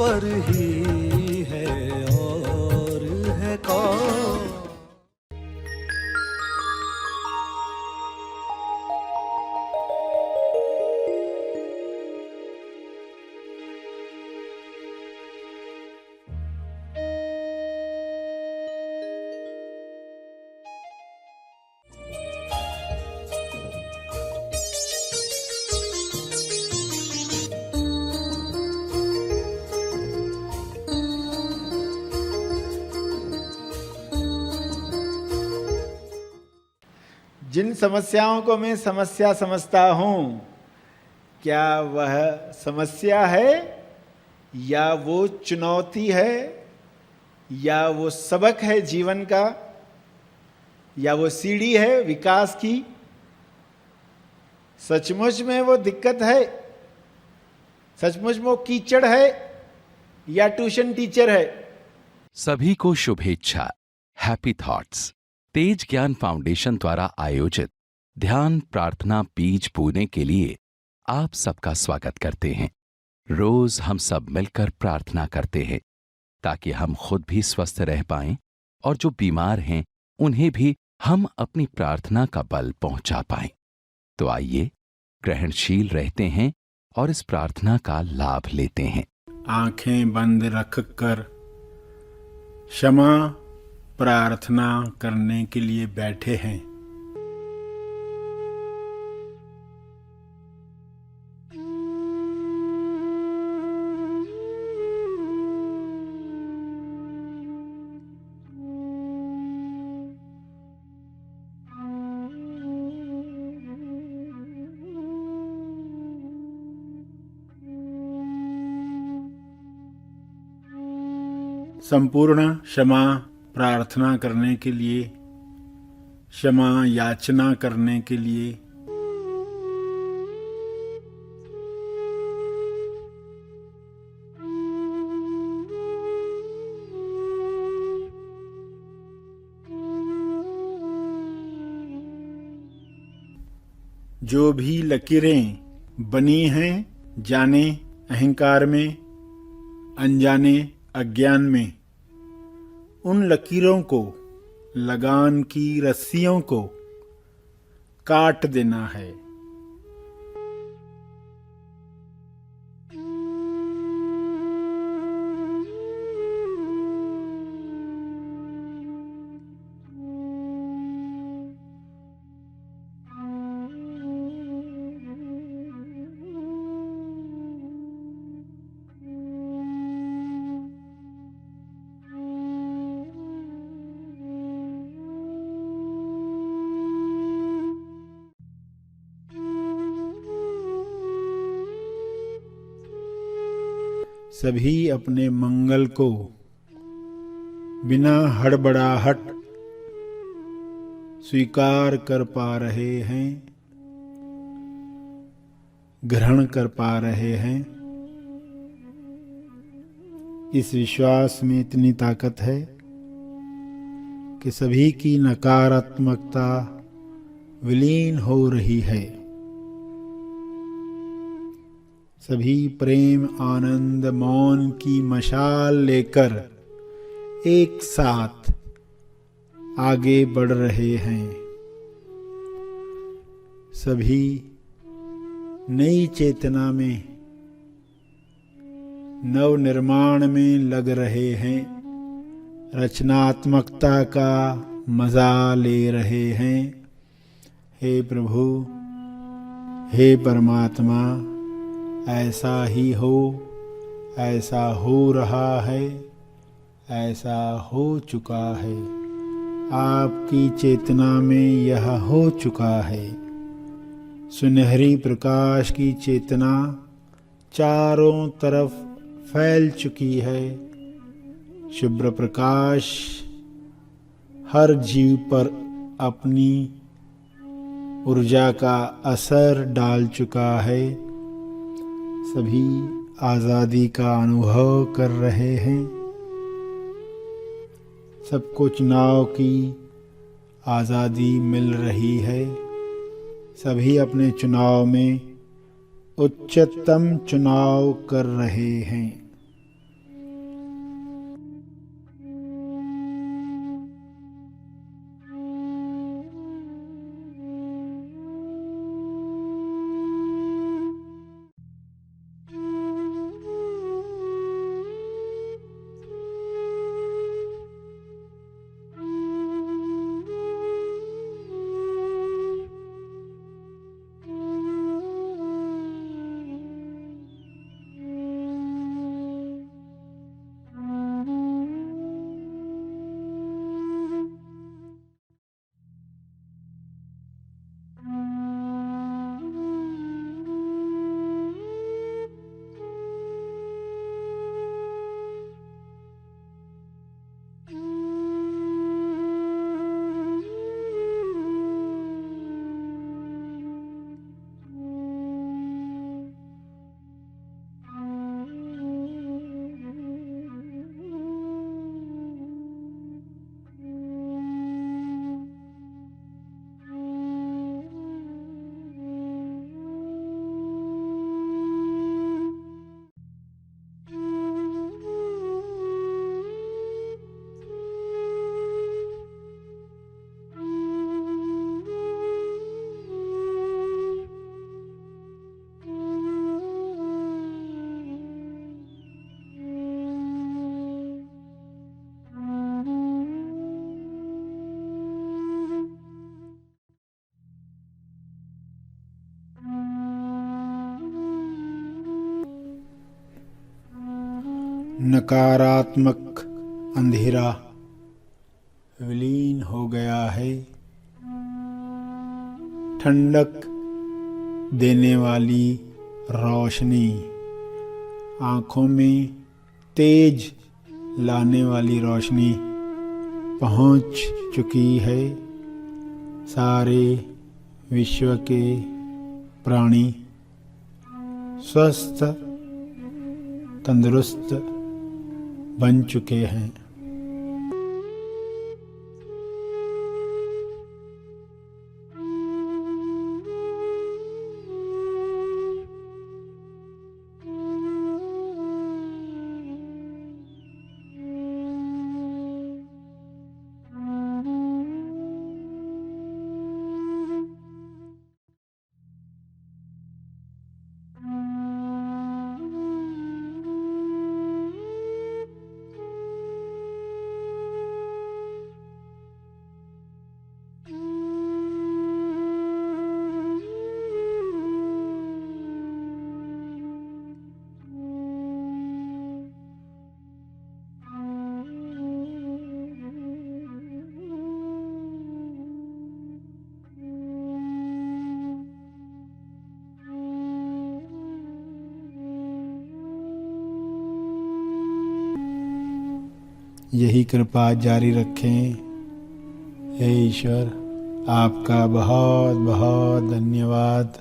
ईश्वर ही है और है कौन। जिन समस्याओं को मैं समस्या समझता हूँ, क्या वह समस्या है या वो चुनौती है या वो सबक है जीवन का या वो सीढ़ी है विकास की? सचमुच में वो दिक्कत है? सचमुच में वो कीचड़ है या ट्यूशन टीचर है? सभी को शुभेच्छा। हैप्पी थॉट्स तेज ज्ञान फाउंडेशन द्वारा आयोजित ध्यान प्रार्थना बीज बोने के लिए आप सबका स्वागत करते हैं। रोज हम सब मिलकर प्रार्थना करते हैं ताकि हम खुद भी स्वस्थ रह पाएं और जो बीमार हैं उन्हें भी हम अपनी प्रार्थना का बल पहुंचा पाएं। तो आइए ग्रहणशील रहते हैं और इस प्रार्थना का लाभ लेते हैं। आंखें बंद रखकर क्षमा प्रार्थना करने के लिए बैठे हैं। संपूर्ण क्षमा प्रार्थना करने के लिए, क्षमा याचना करने के लिए जो भी लकीरें बनी हैं जाने अहंकार में, अनजाने अज्ञान में, उन लकीरों को, लगान की रस्सियों को काट देना है। सभी अपने मंगल को बिना हड़बड़ाहट स्वीकार कर पा रहे हैं, ग्रहण कर पा रहे हैं। इस विश्वास में इतनी ताकत है कि सभी की नकारात्मकता विलीन हो रही है। सभी प्रेम आनंद मौन की मशाल लेकर एक साथ आगे बढ़ रहे हैं। सभी नई चेतना में, नव निर्माण में लग रहे हैं, रचनात्मकता का मजा ले रहे हैं। हे प्रभु, हे परमात्मा, ऐसा ही हो, ऐसा हो रहा है, ऐसा हो चुका है। आपकी चेतना में यह हो चुका है। सुनहरी प्रकाश की चेतना चारों तरफ फैल चुकी है। शुभ्र प्रकाश हर जीव पर अपनी ऊर्जा का असर डाल चुका है। सभी आज़ादी का अनुभव कर रहे हैं। सबको चुनाव की आज़ादी मिल रही है। सभी अपने चुनाव में उच्चतम चुनाव कर रहे हैं। नकारात्मक अंधेरा विलीन हो गया है। ठंडक देने वाली रोशनी, आँखों में तेज लाने वाली रोशनी पहुँच चुकी है। सारे विश्व के प्राणी स्वस्थ तंदुरुस्त बन चुके हैं। यही कृपा जारी रखें। हे ईश्वर, आपका बहुत बहुत धन्यवाद।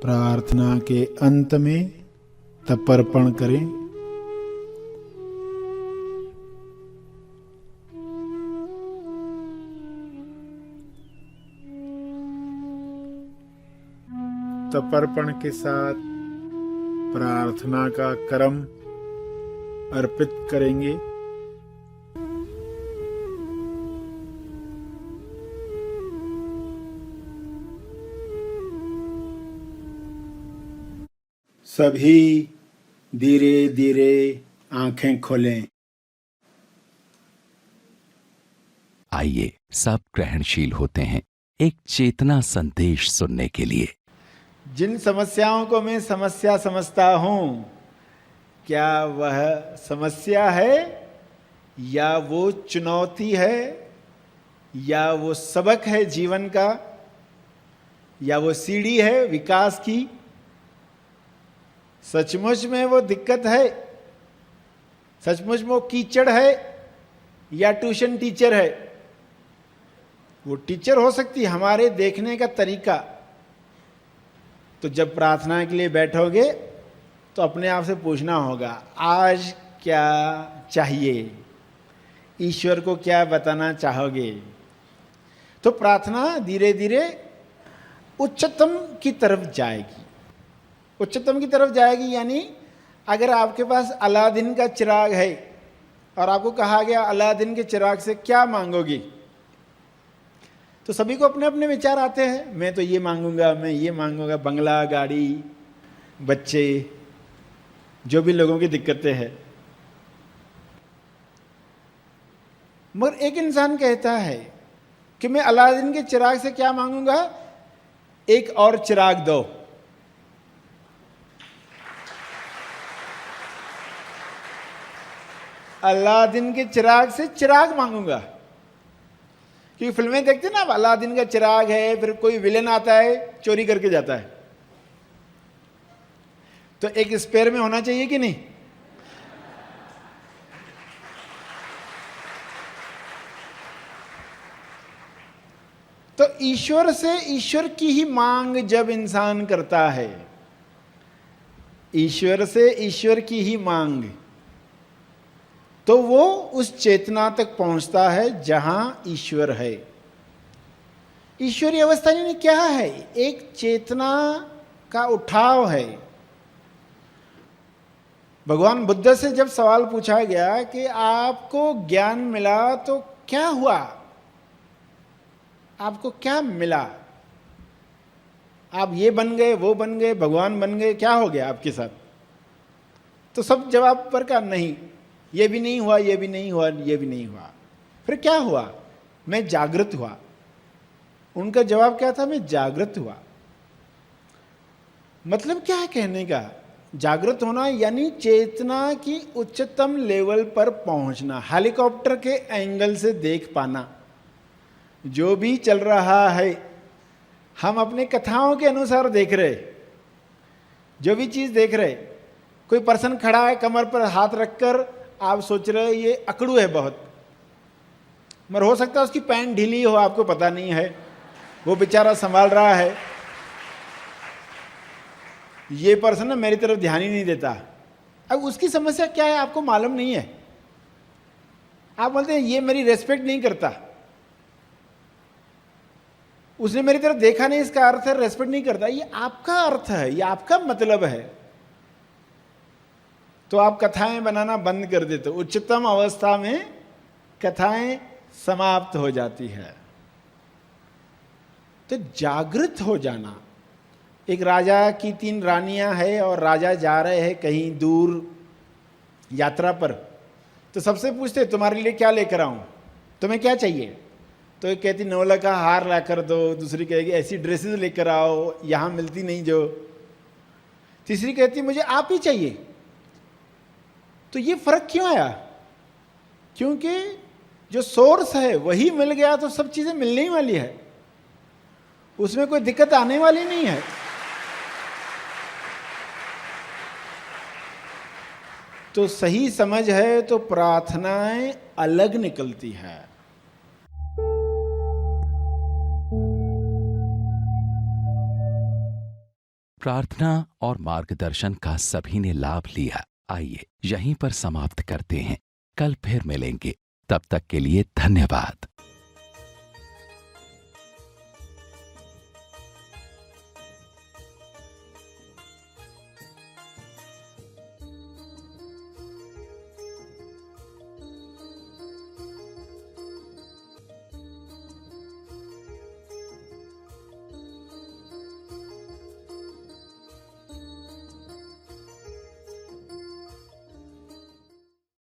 प्रार्थना के अंत में तर्पण करें। तर्पण के साथ प्रार्थना का क्रम अर्पित करेंगे। सभी धीरे धीरे आंखें खोलें। आइए सब ग्रहणशील होते हैं एक चेतना संदेश सुनने के लिए। जिन समस्याओं को मैं समस्या समझता हूँ, क्या वह समस्या है या वो चुनौती है या वो सबक है जीवन का, या वो सीढ़ी है विकास की? सचमुच में वो दिक्कत है? सचमुच में वो कीचड़ है या ट्यूशन टीचर है? वो टीचर हो सकती है, हमारे देखने का तरीका। तो जब प्रार्थना के लिए बैठोगे तो अपने आप से पूछना होगा, आज क्या चाहिए, ईश्वर को क्या बताना चाहोगे? तो प्रार्थना धीरे धीरे उच्चतम की तरफ जाएगी। उच्चतम की तरफ जाएगी यानी अगर आपके पास अलादीन का चिराग है और आपको कहा गया अलादीन के चिराग से क्या मांगोगी, तो सभी को अपने अपने विचार आते हैं। मैं तो ये मांगूंगा, मैं ये मांगूंगा, बंगला, गाड़ी, बच्चे, जो भी लोगों की दिक्कतें हैं। मगर एक इंसान कहता है कि मैं अलादीन के चिराग से क्या मांगूंगा, एक और चिराग दो। अलादीन के चिराग से चिराग मांगूंगा। क्योंकि फिल्में देखते ना, अलादीन का चिराग है, फिर कोई विलेन आता है चोरी करके जाता है, तो एक स्पेयर में होना चाहिए कि नहीं? तो ईश्वर से ईश्वर की ही मांग जब इंसान करता है, ईश्वर से ईश्वर की ही मांग, तो वो उस चेतना तक पहुंचता है जहां ईश्वर है। ईश्वरीय अवस्था यानी क्या है? एक चेतना का उठाव है। भगवान बुद्ध से जब सवाल पूछा गया कि आपको ज्ञान मिला तो क्या हुआ, आपको क्या मिला, आप ये बन गए, वो बन गए, भगवान बन गए, क्या हो गया आपके साथ? तो सब जवाब पर का नहीं, ये भी नहीं हुआ, ये भी नहीं हुआ, ये भी नहीं हुआ। फिर क्या हुआ? मैं जागृत हुआ। उनका जवाब क्या था? मैं जागृत हुआ। मतलब क्या है कहने का? जागृत होना यानी चेतना की उच्चतम लेवल पर पहुंचना, हेलीकॉप्टर के एंगल से देख पाना। जो भी चल रहा है हम अपने कथाओं के अनुसार देख रहे, जो भी चीज देख रहे। कोई पर्सन खड़ा है कमर पर हाथ रखकर, आप सोच रहे ये अकड़ू है बहुत, मगर हो सकता है उसकी पैंट ढीली हो, आपको पता नहीं है, वो बेचारा संभाल रहा है। ये पर्सन ना मेरी तरफ ध्यान ही नहीं देता। अब उसकी समस्या क्या है आपको मालूम नहीं है। आप बोलते हैं ये मेरी रेस्पेक्ट नहीं करता, उसने मेरी तरफ देखा नहीं, इसका अर्थ है रेस्पेक्ट नहीं करता। ये आपका अर्थ है, ये आपका मतलब है। तो आप कथाएं बनाना बंद कर देते हो। उच्चतम अवस्था में कथाएं समाप्त हो जाती है। तो जागृत हो जाना। एक राजा की 3 रानियां हैं और राजा जा रहे हैं कहीं दूर यात्रा पर। तो सबसे पूछते तुम्हारे लिए क्या लेकर आऊं, तुम्हें क्या चाहिए? तो एक कहती नौला का हार ला कर दो, दूसरी कहेगी ऐसी ड्रेसेस लेकर आओ यहां मिलती नहीं जो, तीसरी कहती मुझे आप ही चाहिए। तो ये फर्क क्यों आया? क्योंकि जो सोर्स है वही मिल गया तो सब चीजें मिलने ही वाली है, उसमें कोई दिक्कत आने वाली नहीं है। तो सही समझ है तो प्रार्थनाएं अलग निकलती है। प्रार्थना और मार्गदर्शन का सभी ने लाभ लिया। आइए यहीं पर समाप्त करते हैं, कल फिर मिलेंगे। तब तक के लिए धन्यवाद।